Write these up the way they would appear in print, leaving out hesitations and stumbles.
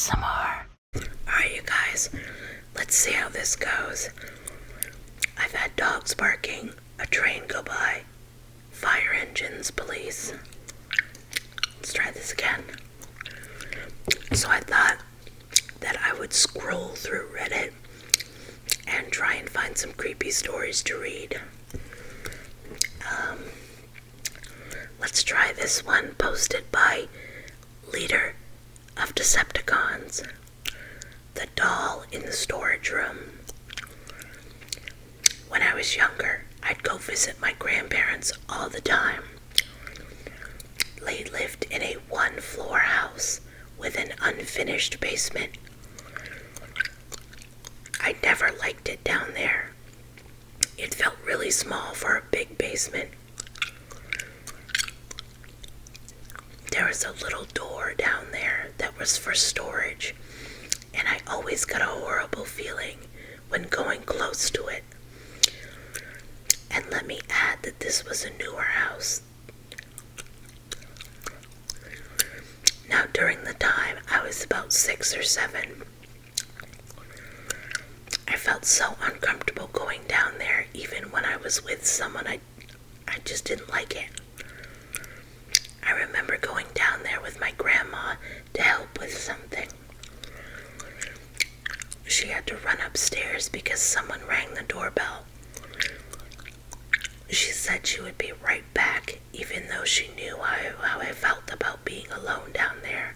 ASMR. Alright, you guys, let's see how this goes. I've had dogs barking, a train go by, fire engines, police. Let's try this again. So I thought that I would scroll through Reddit and try and find some creepy stories to read. Let's try this one, posted by Leader of Decepticons, the doll in the storage room. When I was younger, I'd go visit my grandparents all the time. They lived in a one-floor house with an unfinished basement. I never liked it down there. It felt really small for a big basement. There was a little door down there that was for storage, and I always got a horrible feeling when going close to it. And let me add that this was a newer house. Now, during the time I was about 6 or 7, I felt so uncomfortable going down there, even when I was with someone. I just didn't like it. I remember going down there with my grandma to help with something. She had to run upstairs because someone rang the doorbell. She said she would be right back, even though she knew how I felt about being alone down there.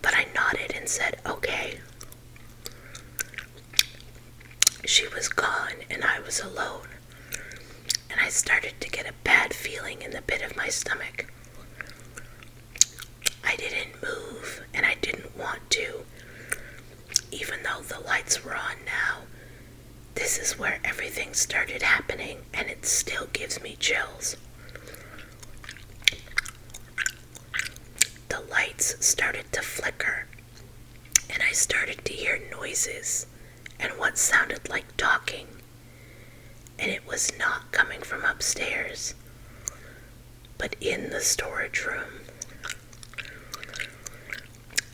But I nodded and said, okay. She was gone and I was alone, and I started to get a bad feeling in the pit of my stomach. I didn't move, and I didn't want to. Even though the lights were on now, this is where everything started happening, and it still gives me chills. The lights started to flicker, and I started to hear noises and what sounded like talking, and it was not coming from upstairs, but in the storage room.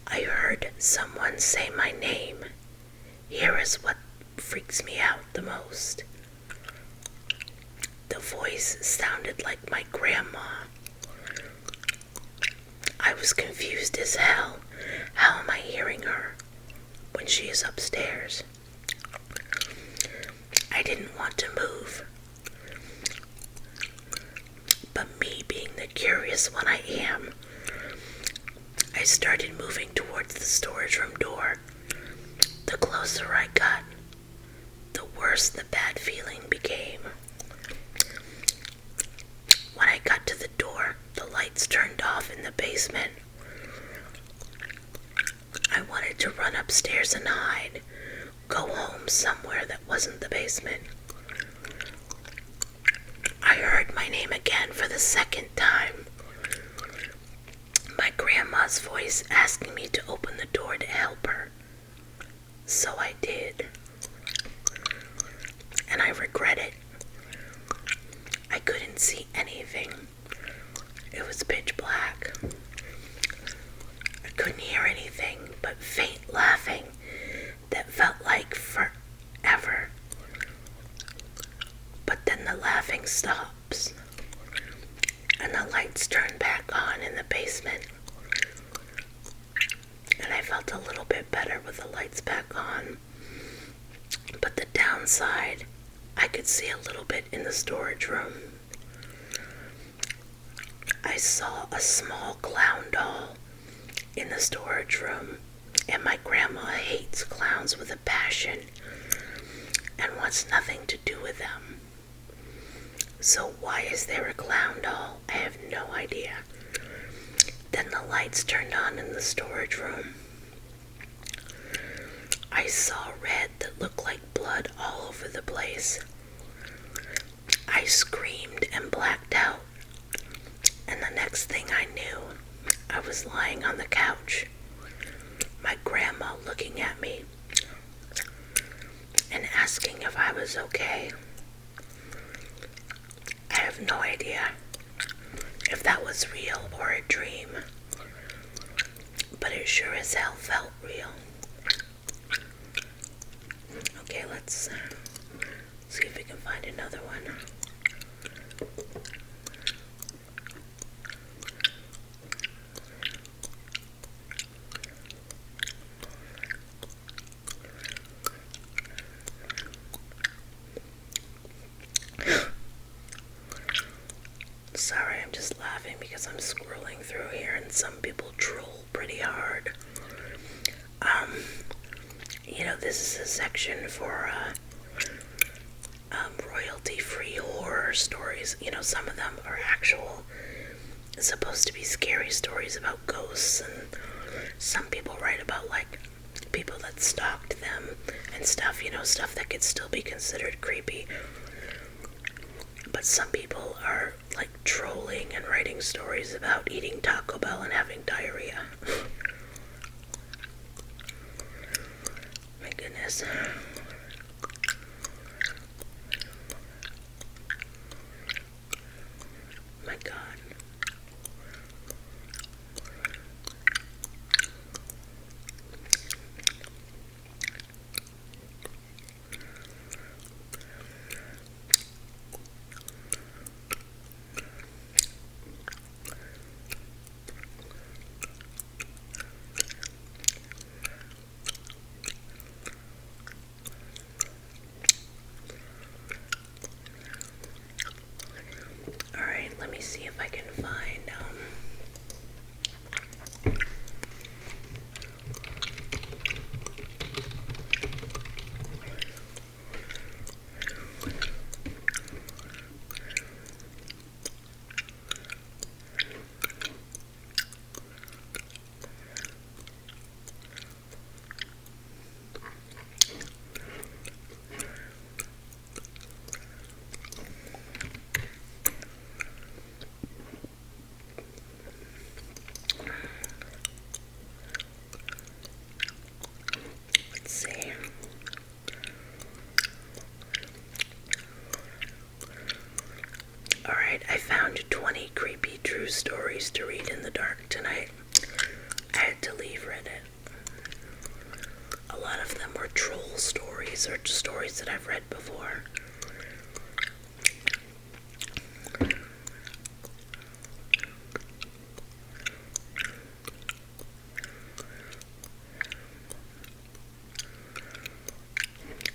I heard someone say my name. Here is what freaks me out the most. The voice sounded like my grandma. I was confused as hell. How am I hearing her when she is upstairs? I didn't want to move, but me being the curious one I am, I started moving towards the storage room door. The closer I got, the worse the bad feeling became. When I got to the door, the lights turned off in the basement. I wanted to run upstairs and hide, go home somewhere that wasn't the basement. I heard my name again for the second time. My grandma's voice asking me to open the door to help her. So I did. And I regret it. I couldn't see anything. It was pitch black. I couldn't hear anything but faint laughing that felt like forever. But then the laughing stops, and the lights turn back on in the basement. And I felt a little bit better with the lights back on. But the downside, I could see a little bit in the storage room. I saw a small clown doll in the storage room, and my grandma hates clowns with a passion and wants nothing to do with them. So why is there a clown doll? I have no idea. Then the lights turned on in the storage room. I saw red that looked like blood all over the place. I screamed and blacked out, and the next thing I knew, I was lying on the couch, my grandma looking at me and asking if I was okay. I have no idea if that was real or a dream, but it sure as hell felt real. Okay, let's see if we can find another one. Sorry, I'm just laughing because I'm scrolling through here and some people troll pretty hard. This is a section for royalty-free horror stories. Some of them are actual, supposed to be scary stories about ghosts, and some people write about, like, people that stalked them and stuff, stuff that could still be considered creepy. But some people are, like, trolling and writing stories about eating Taco Bell and having diarrhea. My goodness. My God. Alright, let me see if I can find, let's see. Alright, I found 20 creepy true stories to read in the dark tonight. I had to leave Reddit. A lot of them were troll stories or stories that I've read before.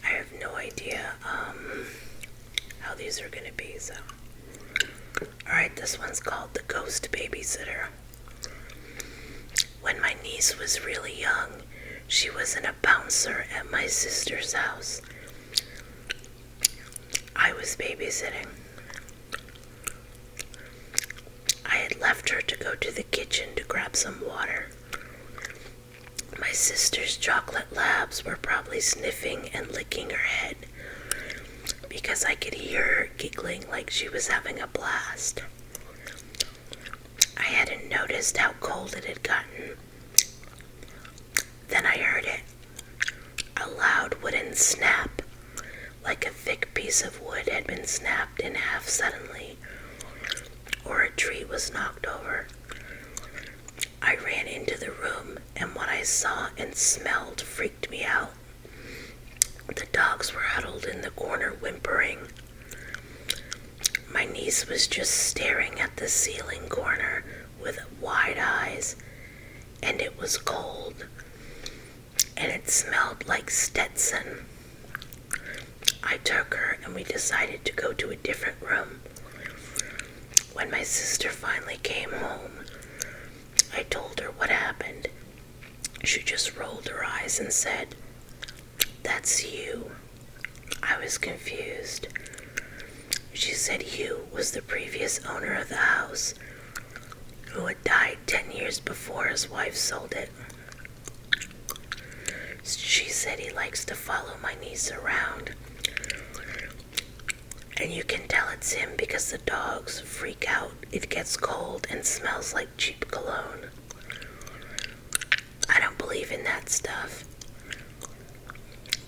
I have no idea how these are gonna be, so. Alright, this one's called The Ghost Babysitter. When my niece was really young, she was a bouncer at my sister's house. I was babysitting. I had left her to go to the kitchen to grab some water. My sister's chocolate labs were probably sniffing and licking her head because I could hear her giggling like she was having a blast. I hadn't noticed how cold it had gotten. Then I heard it. A loud wooden snap, like a thick piece of wood had been snapped in half suddenly, or a tree was knocked over. I ran into the room, and what I saw and smelled freaked me out. The dogs were huddled in the corner whimpering. My niece was just staring at the ceiling corner with wide eyes, and it was cold, and it smelled like Stetson. I took her and we decided to go to a different room. When my sister finally came home, I told her what happened. She just rolled her eyes and said, "That's you." I was confused. She said Hugh was the previous owner of the house, who had died 10 years before his wife sold it. She said he likes to follow my niece around, and you can tell it's him because the dogs freak out. It gets cold and smells like cheap cologne. I don't believe in that stuff,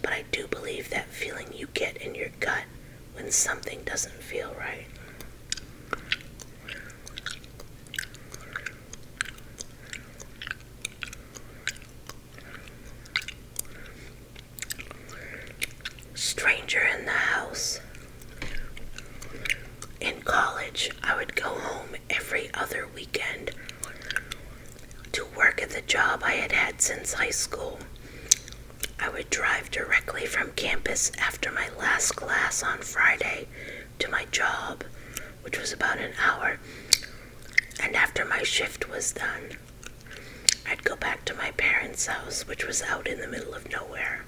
but I do believe that feeling you get in your gut when something doesn't feel right. job I had had since high school. I would drive directly from campus after my last class on Friday to my job, which was about an hour, and after my shift was done, I'd go back to my parents' house, which was out in the middle of nowhere.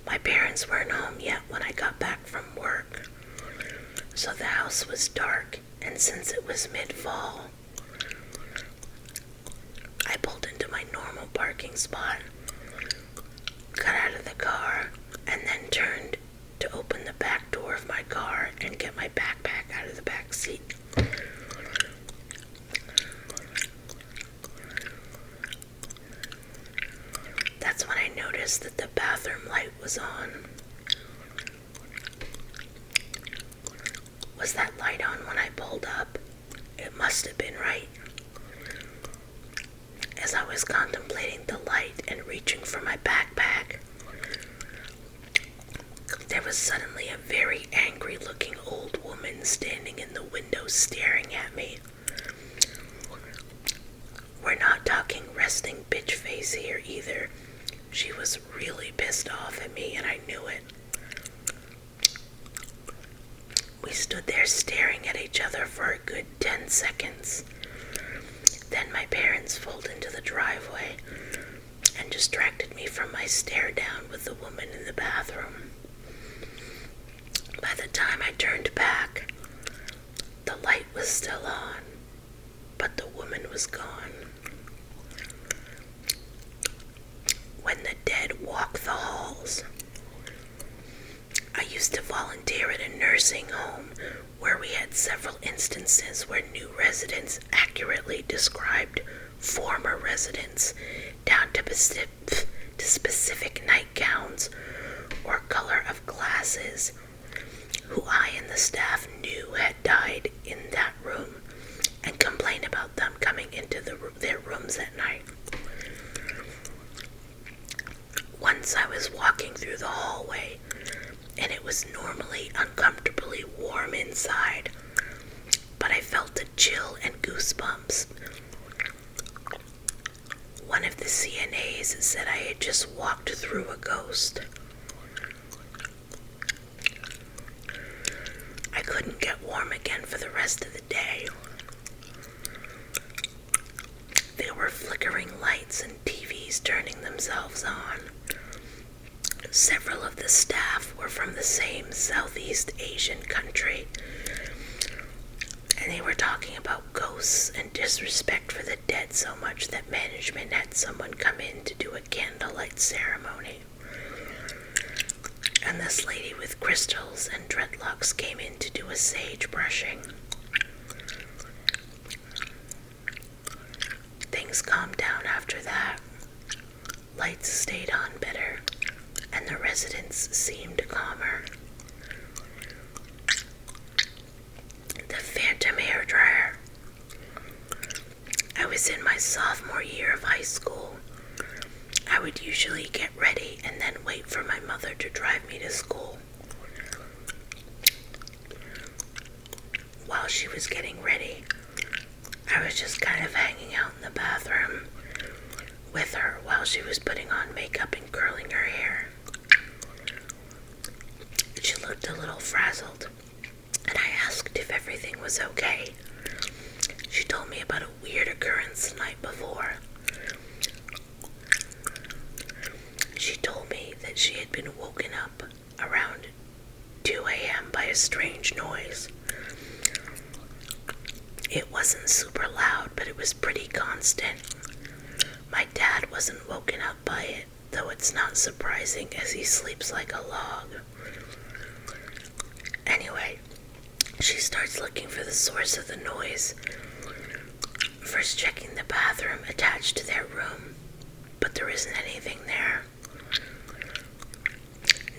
My parents weren't home yet when I got back from work, so the house was dark, and since it was mid-fall, I pulled into my normal parking spot, got out of the car, and then turned to open the back door of my car and get my backpack out of the back seat. That's when I noticed that the bathroom light was on. Was that light on when I pulled up? It must have been, right? As I was contemplating the light and reaching for my backpack, there was suddenly a very angry-looking old woman standing in the window staring at me. We're not talking resting bitch face here either. She was really pissed off at me, and I knew it. We stood there staring at each other for a good 10 seconds. Then my parents pulled into the driveway and distracted me from my stare down with the woman in the bathroom. By the time I turned back, the light was still on, but the woman was gone. When the dead walk the halls. I used to volunteer at a nursing home where we had several instances where new residents accurately described former residents down to specific nightgowns or color of glasses who I and the staff knew had died in that room and complained about them coming into their rooms at night. Once I was walking through the hallway, and it was normally uncomfortably warm inside, but I felt a chill and goosebumps. One of the CNAs said I had just walked through a ghost. I couldn't get warm again for the rest of the day. There were flickering lights and TVs turning themselves on. Several of the staff were from the same Southeast Asian country, and they were talking about ghosts and disrespect for the dead so much that management had someone come in to do a candlelight ceremony. And this lady with crystals and dreadlocks came in to do a sage brushing. Things calmed down after that. Lights stayed on better, and the residents seemed calmer. The phantom hairdryer. I was in my sophomore year of high school. I would usually get ready and then wait for my mother to drive me to school. While she was getting ready, I was just kind of hanging out in the bathroom with her while she was putting on makeup and curling her hair. She looked a little frazzled, and I asked if everything was okay. She told me about a weird occurrence the night before. She told me that she had been woken up around 2 a.m. by a strange noise. It wasn't super loud, but it was pretty constant. My dad wasn't woken up by it, though it's not surprising as he sleeps like a log. Anyway, she starts looking for the source of the noise, first checking the bathroom attached to their room, but there isn't anything there.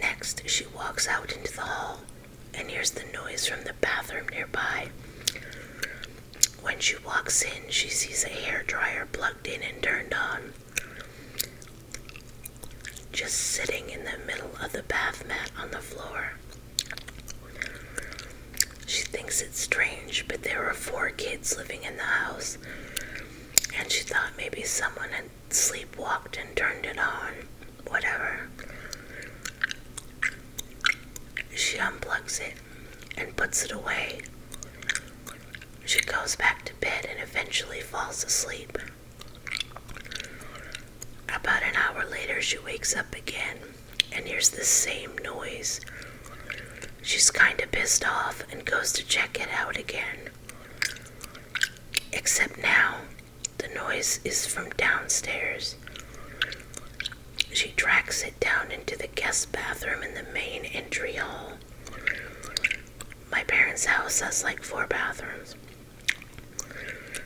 Next, she walks out into the hall and hears the noise from the bathroom nearby. When she walks in, she sees a hairdryer plugged in and turned on, just sitting in the middle of the bath mat on the floor. She thinks it's strange, but there were 4 kids living in the house, and she thought maybe someone had sleepwalked and turned it on. Whatever. She unplugs it and puts it away. She goes back to bed and eventually falls asleep. About an hour later, she wakes up again and hears the same noise. She's kind of pissed off and goes to check it out again. Except now, the noise is from downstairs. She tracks it down into the guest bathroom in the main entry hall. My parents' house has like 4 bathrooms.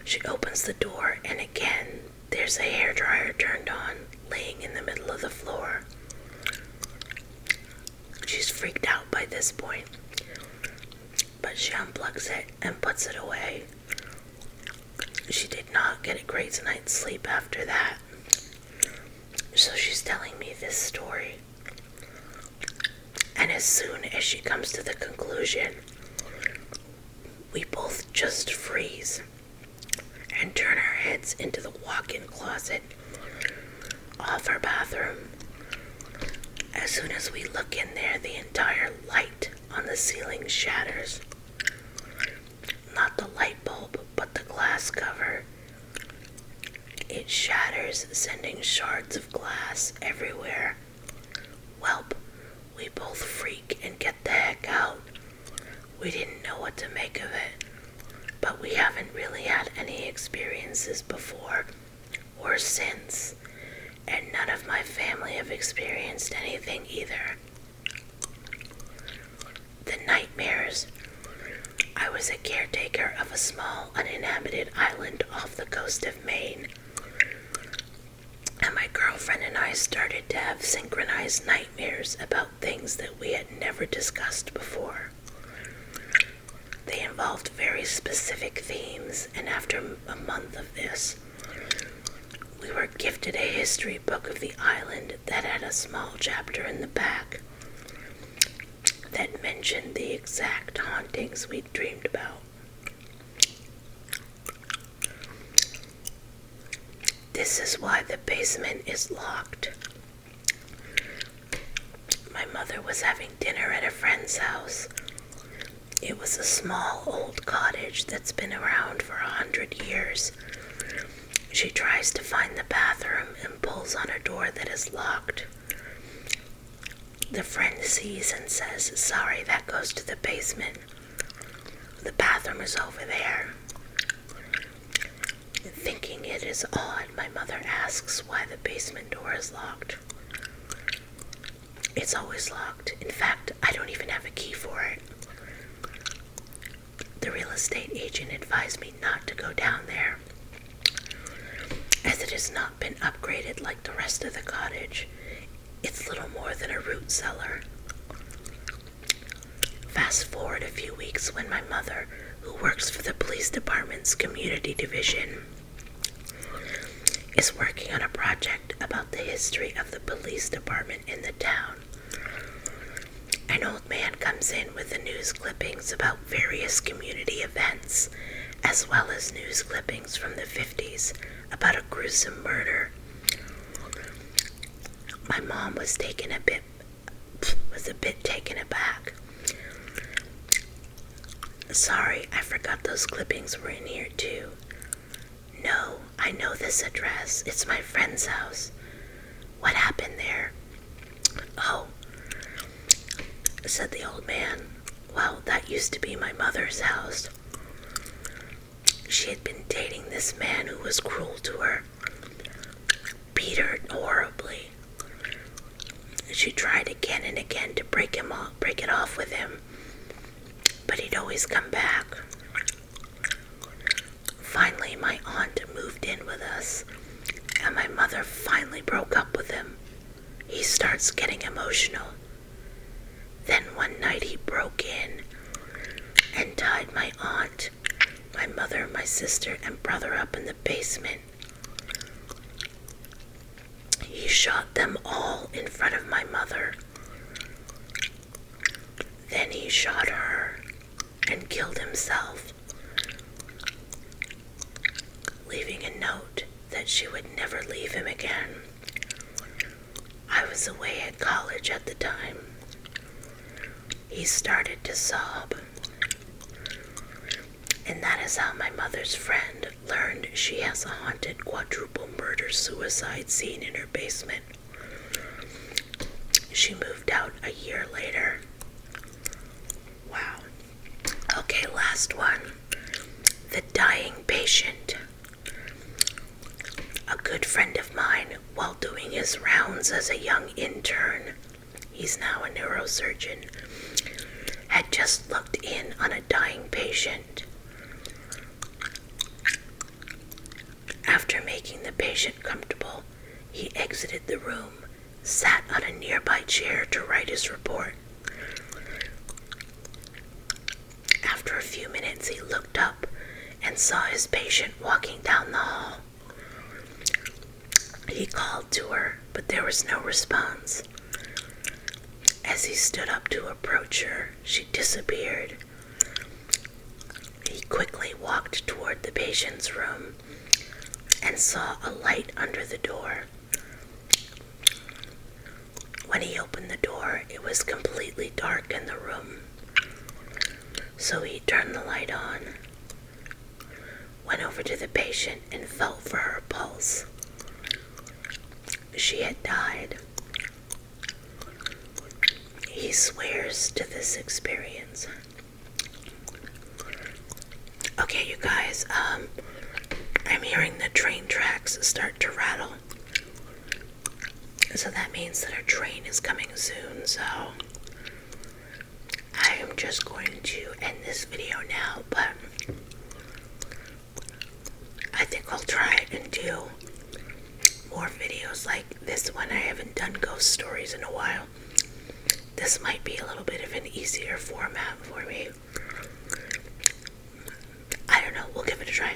She opens the door and again, there's a hairdryer turned on, laying in the middle of the floor. She's freaked out by this point, but she unplugs it and puts it away. She did not get a great night's sleep after that. So she's telling me this story. And as soon as she comes to the conclusion, we both just freeze and turn our heads into the walk-in closet off her bathroom. As soon as we look in there, the entire light on the ceiling shatters. Not the light bulb, but the glass cover. It shatters, sending shards of glass everywhere. Welp, we both freak and get the heck out. We didn't know what to make of it, but we haven't really had any experiences before or since, and none of my family have experienced anything either. The nightmares. I was a caretaker of a small uninhabited island off the coast of Maine, and my girlfriend and I started to have synchronized nightmares about things that we had never discussed before. They involved very specific themes, and after a month of this, we were gifted a history book of the island that had a small chapter in the back that mentioned the exact hauntings we'd dreamed about. This is why the basement is locked. My mother was having dinner at a friend's house. It was a small old cottage that's been around for 100 years. She tries to find the bathroom and pulls on a door that is locked. The friend sees and says, "Sorry, that goes to the basement. The bathroom is over there." Thinking it is odd, my mother asks why the basement door is locked. It's always locked. In fact, I don't even have a key for it. The real estate agent advised me not to go down there, as it has not been upgraded like the rest of the cottage. It's little more than a root cellar. Fast forward a few weeks when my mother, who works for the police department's community division, is working on a project about the history of the police department in the town. An old man comes in with the news clippings about various community events, as well as news clippings from the 50s about a gruesome murder. My mom was a bit taken aback. "Sorry, I forgot those clippings were in here too." "No, I know this address. It's my friend's house." "What happened there?" "Oh," said the old man. "Well, that used to be my mother's house. She had been dating this man who was cruel to her, beat her horribly. She tried again and again to break it off with him, but he'd always come back. Finally, my aunt moved in with us, and my mother finally broke up with him. He starts getting emotional. Then one night he broke in and tied my aunt, my mother, my sister, and brother up in the basement. He shot them all in front of my mother. Then he shot her and killed himself, leaving a note that she would never leave him again. I was away at college at the time. He started to sob. And that is how my mother's friend learned she has a haunted quadruple murder-suicide scene in her basement. She moved out a year later. Wow. Okay, last one. The dying patient. A good friend of mine, while doing his rounds as a young intern, he's now a neurosurgeon, had just looked in on a dying patient. After making the patient comfortable, he exited the room, sat on a nearby chair to write his report. After a few minutes, he looked up and saw his patient walking down the hall. He called to her, but there was no response. As he stood up to approach her, she disappeared. He quickly walked toward the patient's room and saw a light under the door. When he opened the door, it was completely dark in the room. So he turned the light on, went over to the patient and felt for her pulse. She had died. He swears to this experience. Okay, you guys, I'm hearing the train tracks start to rattle. So that means that a train is coming soon, so I am just going to end this video now, but I think I'll try and do more videos like this one. I haven't done ghost stories in a while. This might be a little bit of an easier format for me. I don't know, we'll give it a try.